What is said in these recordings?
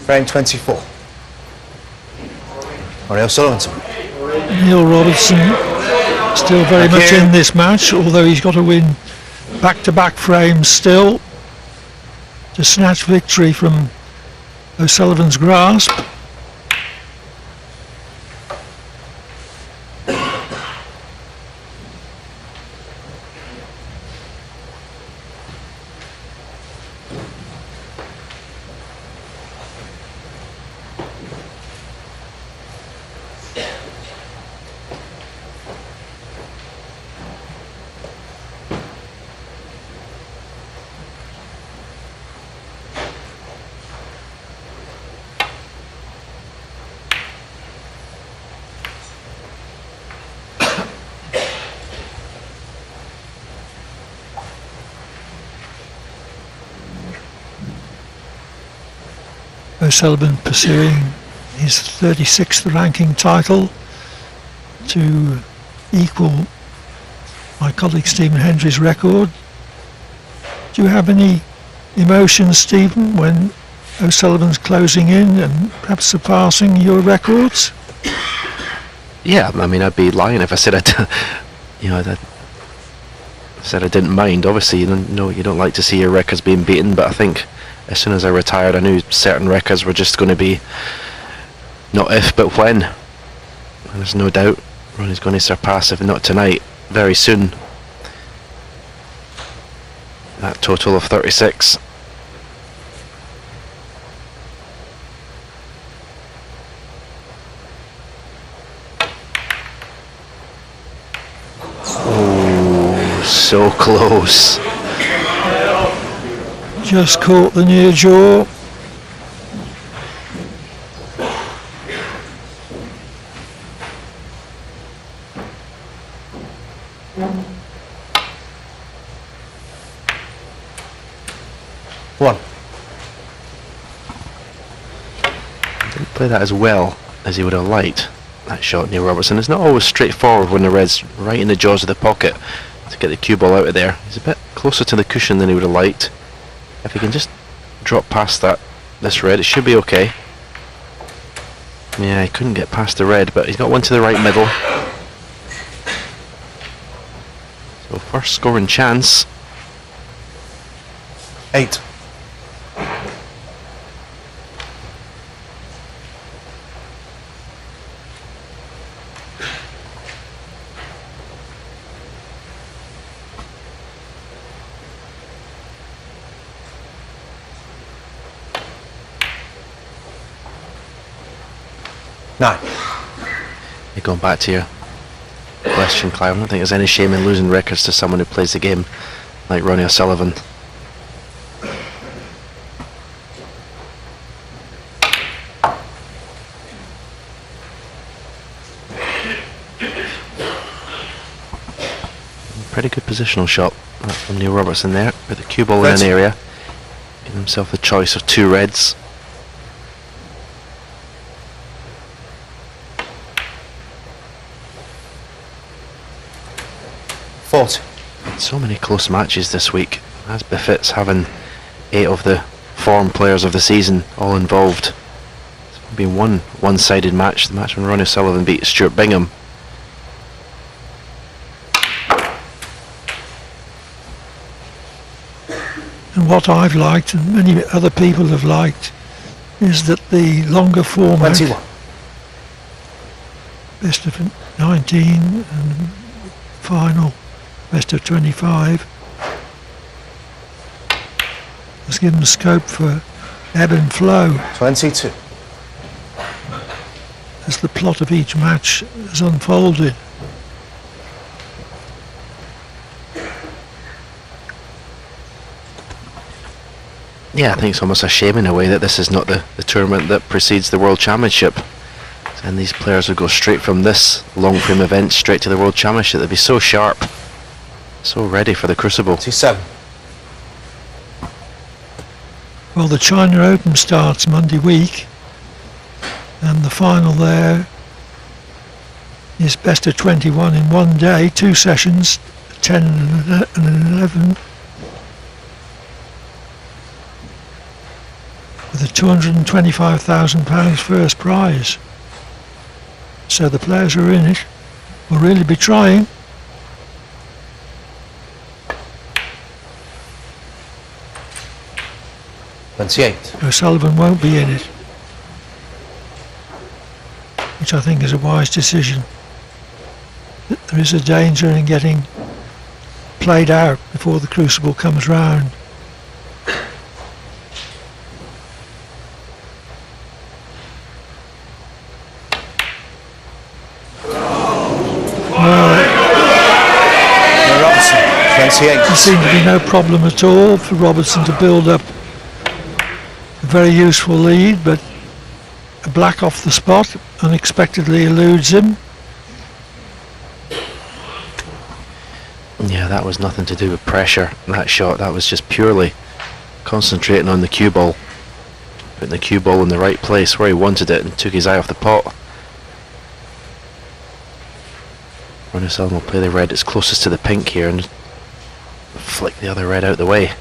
Frame 24. Mario Sullivan. Neil Robertson still very much in this match, although he's got to win back-to-back frames still to snatch victory from O'Sullivan's grasp. Sullivan pursuing his 36th ranking title to equal my colleague Stephen Hendry's record. Do you have any emotions, Stephen, when O'Sullivan's closing in and perhaps surpassing your records? Yeah, I mean, I'd be lying if I said I said I didn't mind. Obviously, you don't like to see your records being beaten, but I think as soon as I retired, I knew certain records were just going to be not if, but when. And there's no doubt Ronnie's going to surpass, if not tonight, very soon, that total of 36. Oh, so close. Just caught the near jaw. One. Didn't play that as well as he would have liked, that shot near Robertson. It's not always straightforward when the red's right in the jaws of the pocket to get the cue ball out of there. He's a bit closer to the cushion than he would have liked. If he can just drop past this red, it should be okay. Yeah, he couldn't get past the red, but he's got one to the right middle. So first scoring chance. 8. Nine. You're going back to your question, Clive. I don't think there's any shame in losing records to someone who plays the game like Ronnie O'Sullivan. Pretty good positional shot from Neil Robertson there, with the cue ball in an area, giving himself the choice of two reds. So many close matches this week, as befits having 8 of the form players of the season all involved. It's been one one-sided match, the match when Ronnie Sullivan beat Stuart Bingham. And what I've liked, and many other people have liked, is that the longer format, 21. best of 19 and final best of 25, has given scope for ebb and flow 22. as the plot of each match has unfolded. Yeah, I think it's almost a shame in a way that this is not the tournament that precedes the World Championship. And these players would go straight from this long frame event straight to the World Championship. They'd be so sharp, so ready for the crucible. 27. Well, the China Open starts Monday week, and the final there is best of 21 in one day, 2 sessions, 10 and 11, with with a £225,000 first prize. So the players who are in it will really be trying. Sullivan won't be in it, which I think is a wise decision. There is a danger in getting played out before the crucible comes round. Robertson, 28. There seemed to be no problem at all for Robertson to build up a very useful lead, but a black off the spot unexpectedly eludes him. Yeah, that was nothing to do with pressure, that shot. That was just purely concentrating on the cue ball. Putting the cue ball in the right place where he wanted it and took his eye off the pot. Sullivan will play the red that's closest to the pink here and flick the other red out the way.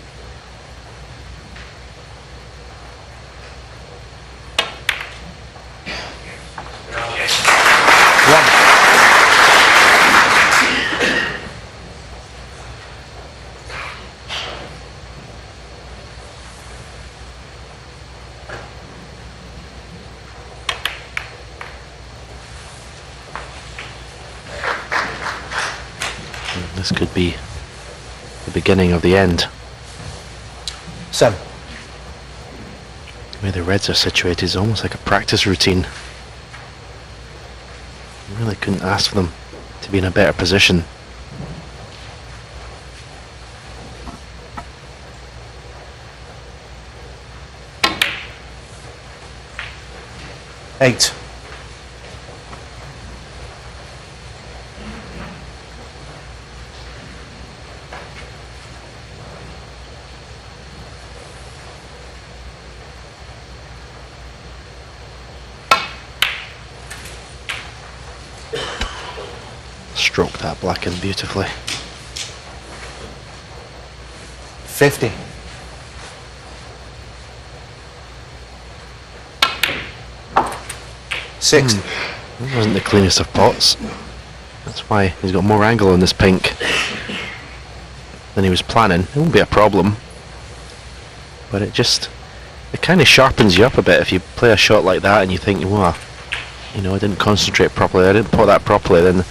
This could be the beginning of the end. 7. The way the reds are situated is almost like a practice routine. I really couldn't ask for them to be in a better position. Eight. Stroke that black in beautifully. 50. Six. That wasn't the cleanest of pots. That's why he's got more angle on this pink than he was planning. It won't be a problem, but it kind of sharpens you up a bit if you play a shot like that and you think, wow, you know, I didn't concentrate properly, I didn't pot that properly. Then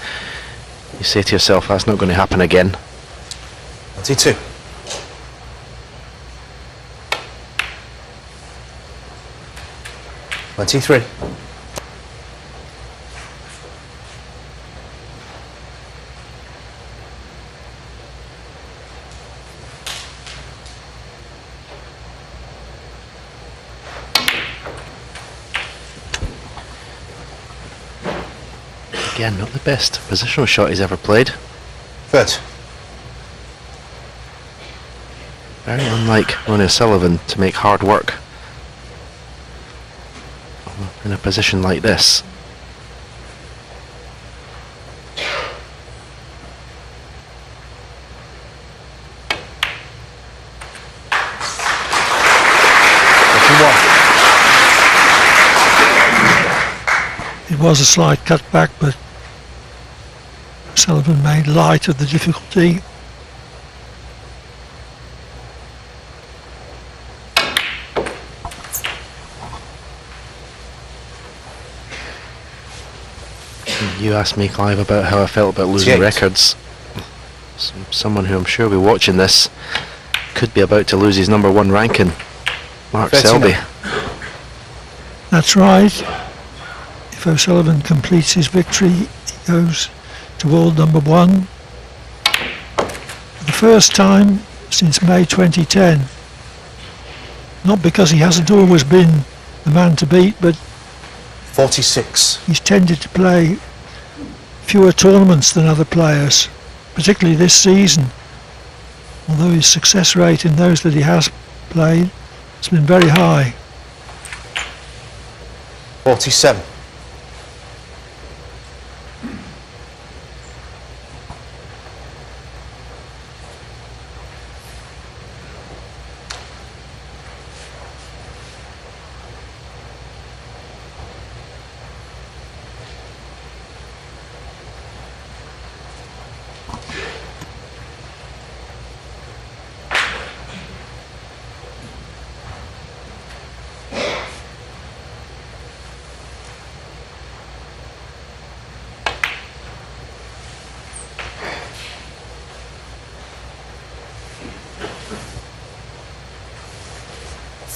you say to yourself, that's not going to happen again. 22. Three. Again, not the best positional shot he's ever played. Third. Very unlike Sullivan to make hard work in a position like this. It was a slight cutback, but Sullivan made light of the difficulty. You asked me, Clive, about how I felt about losing records. Someone who I'm sure will be watching this could be about to lose his #1 ranking, Mark 39. Selby. That's right. If O'Sullivan completes his victory, he goes to world #1 for the first time since May 2010. Not because he hasn't always been the man to beat, but 46. he's tended to play fewer tournaments than other players, particularly this season. Although his success rate in those that he has played has been very high. 47.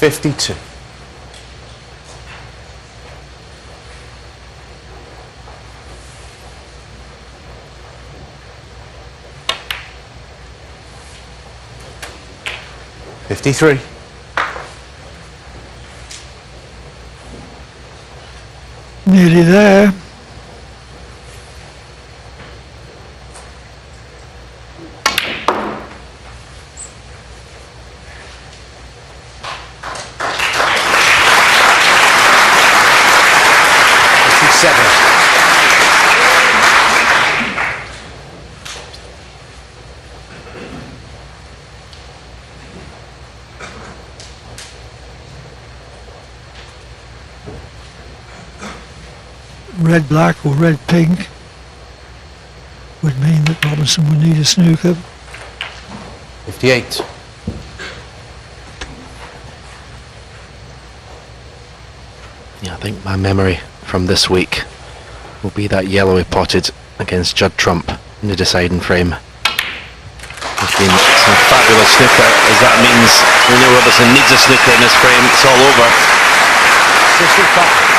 52. $53. Nearly there. Red black or red pink would mean that Robertson would need a snooker. 58. Yeah, I think my memory from this week will be that yellowy potted against Judd Trump in the deciding frame. There's been some fabulous snooker, as that means we know Robertson needs a snooker in this frame. It's all over. 65.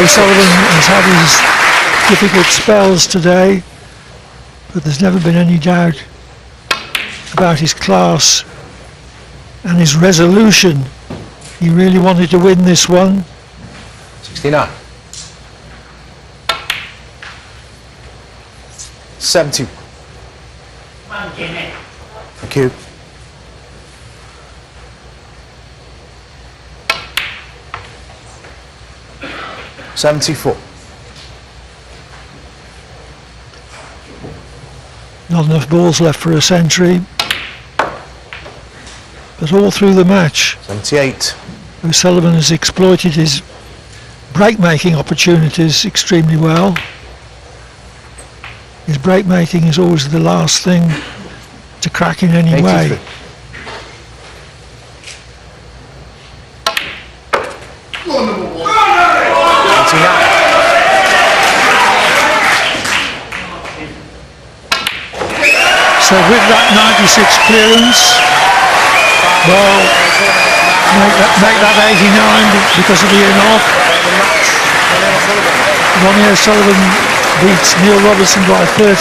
Sullivan has had his difficult spells today, but there's never been any doubt about his class and his resolution. He really wanted to win this one. 69. 70. Thank you. $74. Not enough balls left for a century, but all through the match, 78. Sullivan has exploited his break-making opportunities extremely well. His break-making is always the last thing to crack in any way. 83. So with that 96 clearance, well, make that 89 because of the in-off. Ronnie O'Sullivan beats Neil Robertson by 30.